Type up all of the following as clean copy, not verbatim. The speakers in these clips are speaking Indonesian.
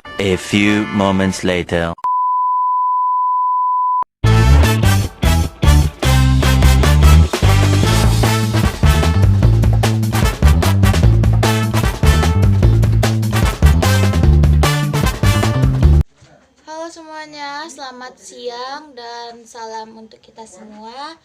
A few moments later. Halo semuanya, selamat siang dan salam untuk kita semua.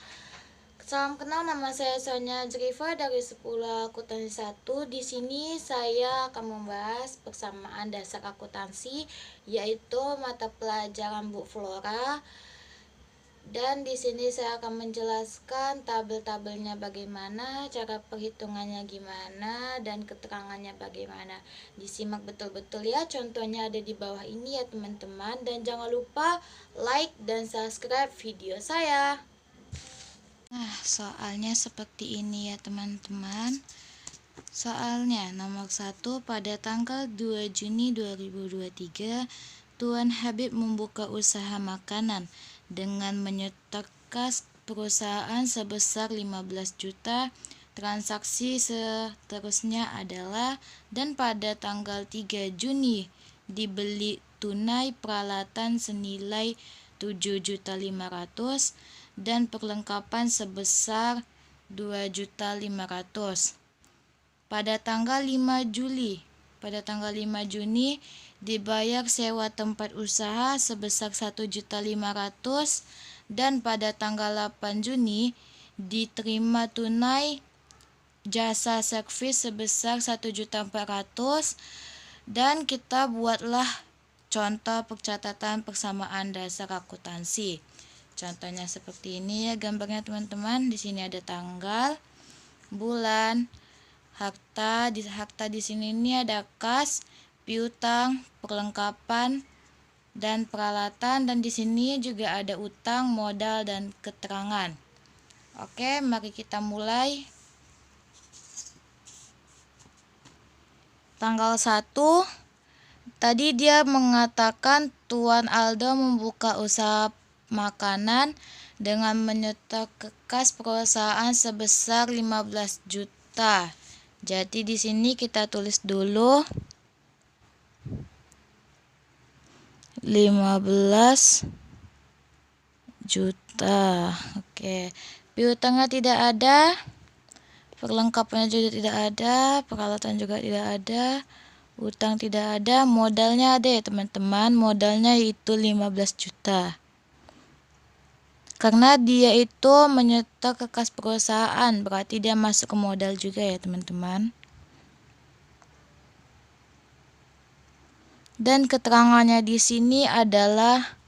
Salam kenal, nama saya Sonia Jerifa dari Sekolah Akuntansi 1. Di sini saya akan membahas persamaan dasar akuntansi, yaitu mata pelajaran Bu Flora. Dan di sini saya akan menjelaskan tabel-tabelnya bagaimana, cara perhitungannya gimana, dan keterangannya bagaimana. Disimak betul-betul ya, contohnya ada di bawah ini ya teman-teman. Dan jangan lupa like dan subscribe video saya. Nah, soalnya seperti ini ya teman-teman. Soalnya nomor 1, pada tanggal 2 Juni 2023, Tuan Habib membuka usaha makanan dengan menyetorkan perusahaan sebesar 15 juta. Transaksi seterusnya adalah, dan pada tanggal 3 Juni dibeli tunai peralatan senilai 7.500.000 dan perlengkapan sebesar 2.500.000. Pada tanggal 5 Juni dibayar sewa tempat usaha sebesar 1.500.000 dan pada tanggal 8 Juni diterima tunai jasa servis sebesar 1.400.000 dan kita buatlah contoh percatatan persamaan dasar akuntansi. Contohnya seperti ini ya gambarnya teman-teman. Di sini ada tanggal, bulan, harta di sini ini ada kas, piutang, perlengkapan dan peralatan, dan di sini juga ada utang, modal dan keterangan. Oke, mari kita mulai. Tanggal 1 tadi dia mengatakan Tuan Aldo membuka usaha makanan dengan menyetor ke kas perusahaan sebesar 15 juta. Jadi di sini kita tulis dulu 15 juta. Oke. Piutangnya tidak ada. Perlengkapannya juga tidak ada, peralatan juga tidak ada, utang tidak ada, modalnya ada ya teman-teman. Modalnya itu 15 juta. Karena dia itu menyetor ke kas perusahaan, berarti dia masuk ke modal juga ya teman-teman. Dan keterangannya di sini adalah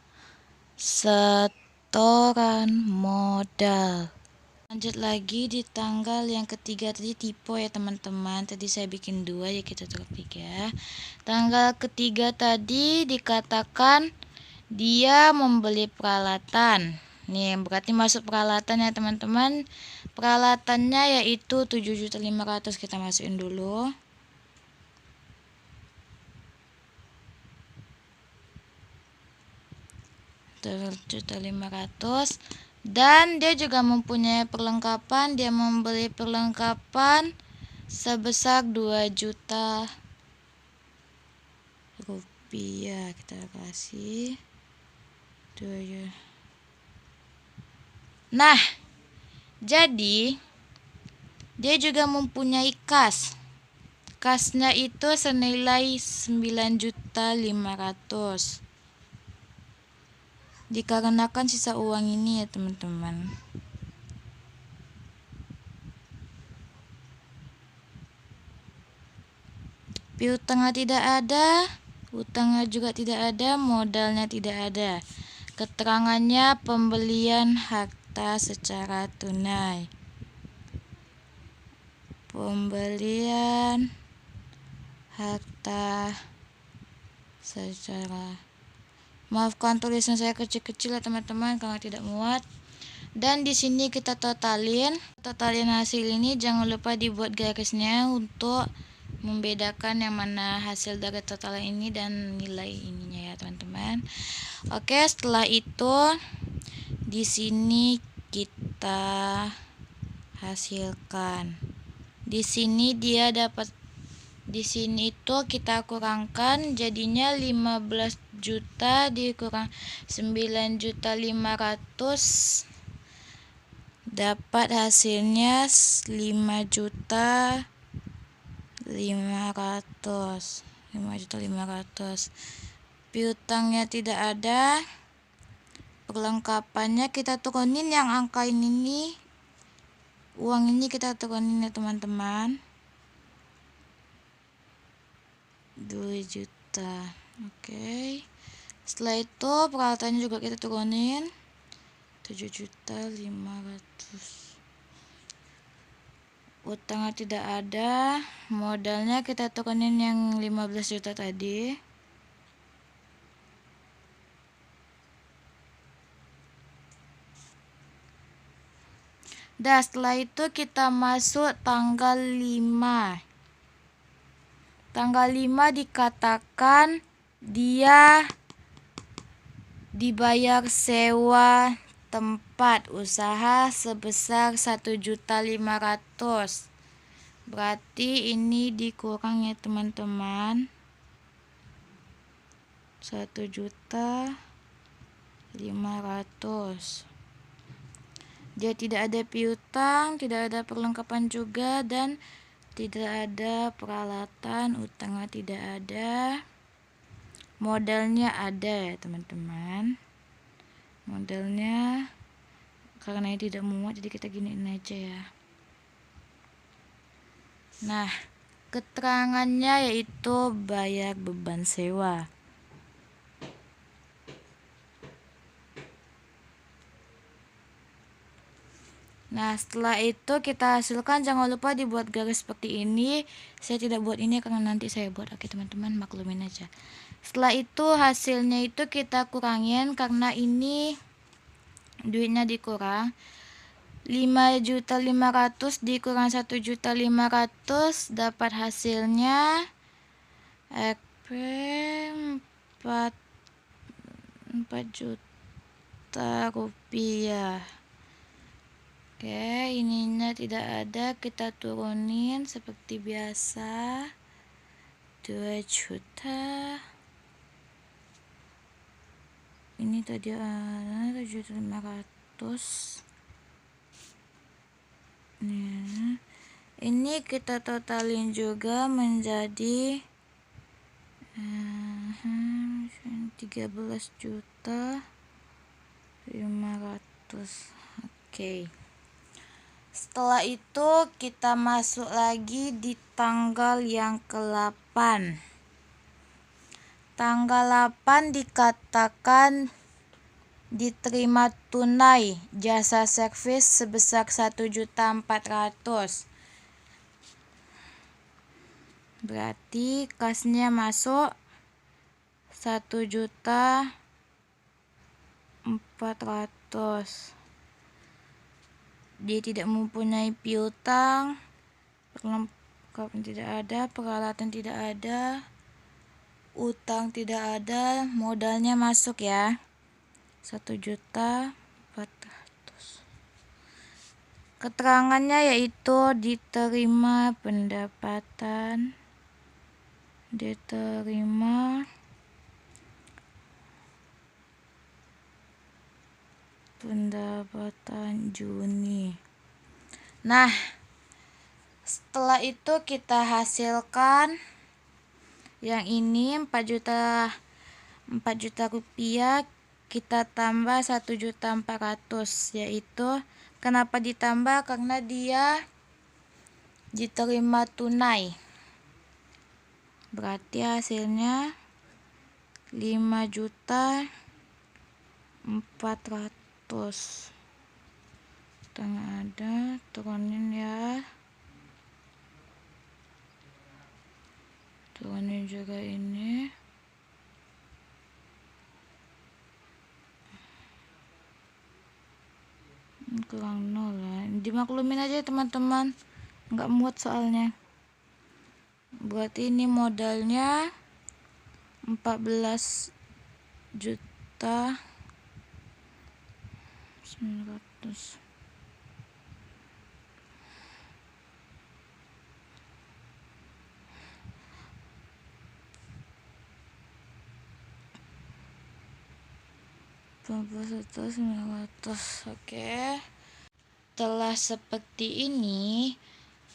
setoran modal. Lanjut lagi di tanggal yang ketiga tadi tipe ya teman-teman. Tadi saya bikin 2 ya, kita tulis 3. Tanggal ketiga tadi dikatakan dia membeli peralatan. Nih, berarti masuk peralatan ya teman-teman. Peralatannya yaitu 7.500.000, kita masukin dulu. Rp7.500.000. Dan dia juga mempunyai perlengkapan. Dia membeli perlengkapan sebesar 2 juta rupiah. Kita kasih 2 juta. Nah, jadi dia juga mempunyai kas. Kasnya itu senilai 9.500.000. Dikarenakan sisa uang ini ya teman-teman. Piutangnya tidak ada, utangnya juga tidak ada, modalnya tidak ada. Keterangannya pembelian harta secara tunai. Pembelian harta secara, maafkan tulisan saya kecil-kecil ya teman-teman karena tidak muat. Dan di sini kita totalin hasil ini. Jangan lupa dibuat garisnya untuk membedakan yang mana hasil dari total ini dan nilai ininya ya teman-teman. Oke, setelah itu di sini kita hasilkan. Di sini dia dapat Di sini itu kita kurangkan jadinya 15 juta dikurang 9.500.000, dapat hasilnya 5.500.000. 5.500.000. Piutangnya tidak ada. Perlengkapannya kita turunin yang angka ini nih. Uang ini kita turunin ya teman-teman. 2 juta. Oke. Setelah itu peralatannya juga kita turunin. 7.500.000. Utangnya tidak ada. Modalnya kita turunin yang 15 juta tadi. Setelah itu kita masuk tanggal 5. Tanggal 5 dikatakan dia dibayar sewa tempat usaha sebesar 1.500.000. Berarti ini dikurang ya teman-teman. 1.500.000. Dia tidak ada piutang, tidak ada perlengkapan juga, dan tidak ada peralatan. Utangnya tidak ada. Modalnya ada ya teman-teman. Modalnya karena ini tidak muat, jadi kita giniin aja ya. Nah, keterangannya yaitu bayar beban sewa. Nah, setelah itu kita hasilkan. Jangan lupa dibuat garis seperti ini. Saya tidak buat ini karena nanti saya buat. Oke teman-teman, maklumin aja. Setelah itu hasilnya itu kita kurangin karena ini duitnya dikurang. 5.500.000 dikurang 1.500.000, dapat hasilnya Rp 4 juta rupiah. Oke, ininya tidak ada, kita turunin seperti biasa. 2 juta. Ini tadi ada 7.500. Ini kita totalin juga menjadi 13.500.000. Oke. Setelah itu kita masuk lagi di tanggal yang ke-8. Tanggal 8 dikatakan diterima tunai jasa servis sebesar 1.400.000. Berarti kasnya masuk 1.400.000. Dia tidak mempunyai piutang, perlengkapan tidak ada, peralatan tidak ada, utang tidak ada, modalnya masuk ya 1.400.000. Keterangannya yaitu diterima pendapatan, diterima pendapatan Juni. Nah, setelah itu kita hasilkan yang ini 4 juta rupiah, kita tambah 1.400.000, yaitu kenapa ditambah karena dia diterima tunai. Berarti hasilnya 5.400.000. Tengah ada, turunin ya. Turunin juga ini. Kurang 0 lah. Dimaklumin aja teman-teman. Nggak muat soalnya. Berarti ini modalnya 14 juta 900. 900. Oke. Setelah seperti ini,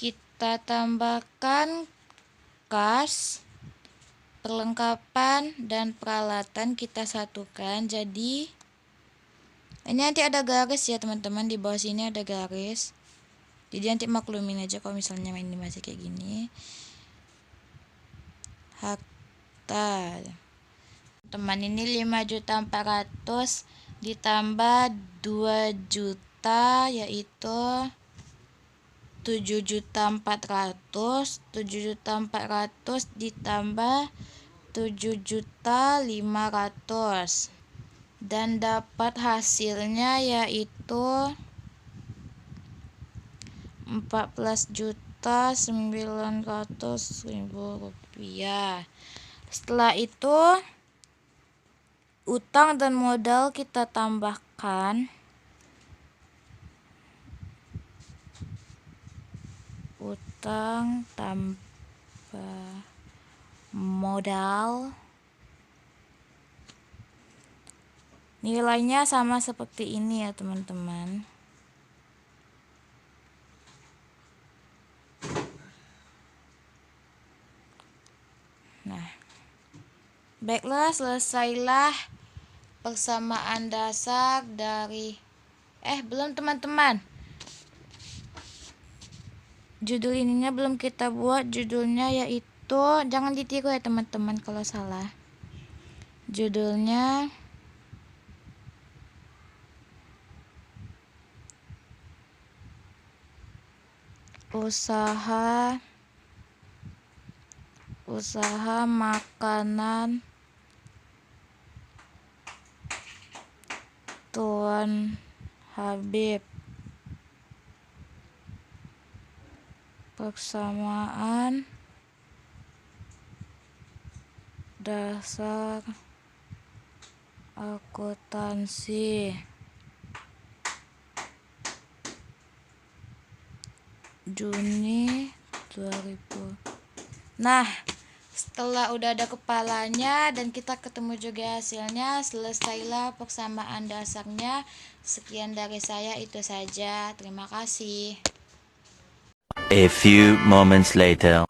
kita tambahkan kas, perlengkapan dan peralatan kita satukan. Jadi ini nanti ada garis ya teman-teman, di bawah sini ada garis. Jadi nanti maklumin aja kalau misalnya ini masih kayak gini. Hakta teman, ini 5.400.000 ditambah 2 juta yaitu 7.400.000. 7.400.000 ditambah 7.500.000 dan dapat hasilnya yaitu 14.900.000 rupiah. Setelah itu utang dan modal kita tambahkan. Utang tambah modal, nilainya sama seperti ini ya teman-teman. Nah, baiklah, selesailah persamaan dasar dari belum teman-teman. Judul ininya belum kita buat. Judulnya yaitu, jangan ditiru ya teman-teman kalau salah. Judulnya usaha makanan Tuan Habib. Persamaan dasar akuntansi Juni 2000. Nah, setelah udah ada kepalanya dan kita ketemu juga hasilnya, selesailah persamaan dasarnya. Sekian dari saya, itu saja. Terima kasih. A few moments later.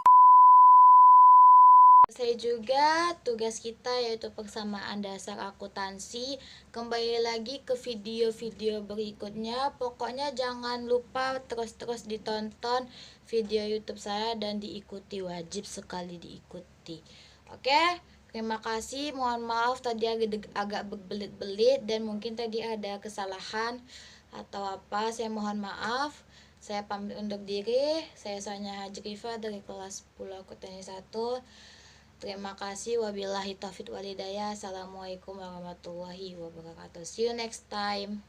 Selesai juga tugas kita yaitu persamaan dasar akuntansi. Kembali lagi ke video-video berikutnya. Pokoknya jangan lupa terus-terus ditonton video YouTube saya dan diikuti, wajib sekali diikuti. Oke, terima kasih. Mohon maaf tadi agak berbelit-belit dan mungkin tadi ada kesalahan atau apa. Saya mohon maaf. Saya pamit undur diri. Saya Sonya Hajrifa dari kelas 10 Akuntansi 1. Terima kasih. Wabillahi taufiq walhidayah. Assalamualaikum warahmatullahi wabarakatuh. See you next time.